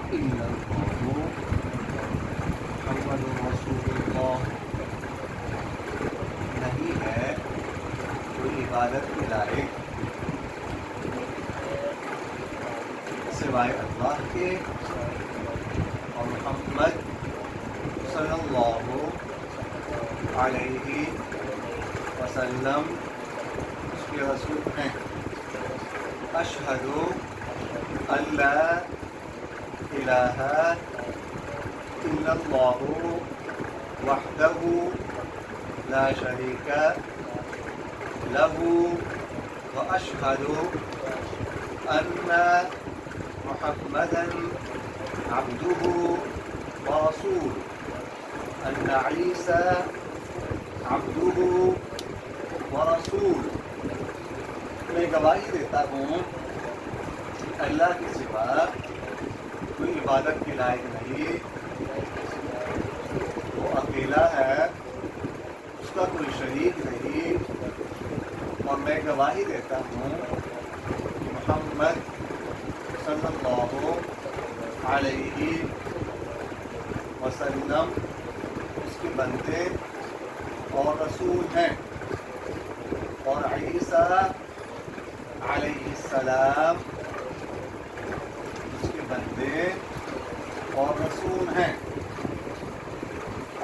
إلا الله محمد رسول اللہ نہیں ہے کوئی عبادت کے لائق سوائے اللہ کے، اور محمد صلی اللہ علیہ وسلم اس کے رسول ہیں۔ اشہد ان لا الہ الا اللہ وحدہ لا شریک لہ واشہد ان محمدا عبدہ ورسولہ، ان عیسیٰ عبدہ ورسولہ۔ میں گواہی دیتا ہوں کہ اللہ کے سوا کوئی عبادت کے لائق نہیں، وہ اکیلا ہے، اس کا کوئی شریک نہیں، اور میں گواہی دیتا ہوں کہ محمد صلی اللہ علیہ وسلم اس کے بندے اور رسول ہیں، اور عیسیٰ علیہ السلام اس کے بندے اور رسول ہیں۔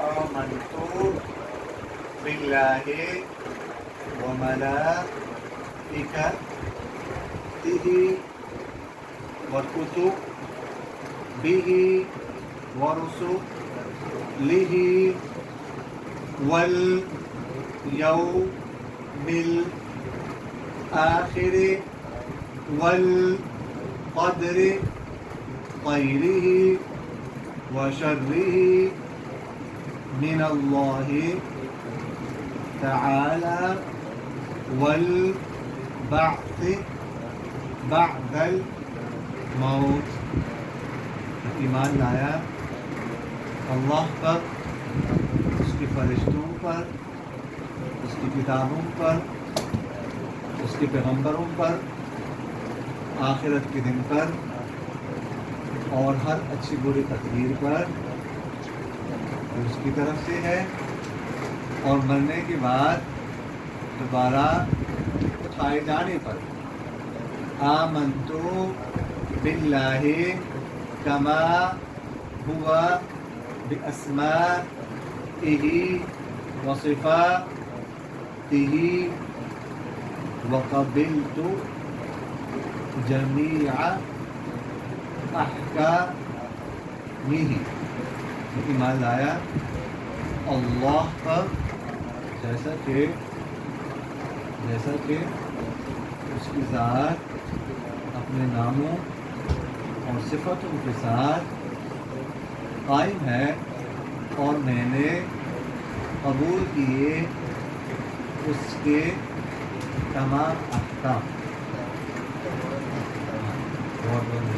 آمنت باللہ وملائکتہ وکتبہ ورسلہ والیوم الآخر والقدر خیرہ وشرہ من اللہ تعالی والبعث بعد الموت۔ ایمان لایا اللہ پر، اس کے فرشتوں پر، اس کی کتابوں پر، اس کے پیغمبروں پر، آخرت کے دن پر، اور ہر اچھی بری تقدیر پر جو اس کی طرف سے ہے، اور مرنے کے بعد دوبارہ اٹھائے جانے پر۔ آمنت باللہ کما ہوا باسمائہ وصفاتہ وقبلت جمیع احکامہ۔ ایمان لایا اللہ پر، جیسا کہ اس کی ذات اپنے ناموں اور صفتوں کے ساتھ قائم ہے، اور میں نے قبول کیے اس کے تمام احکام۔ بہت بہت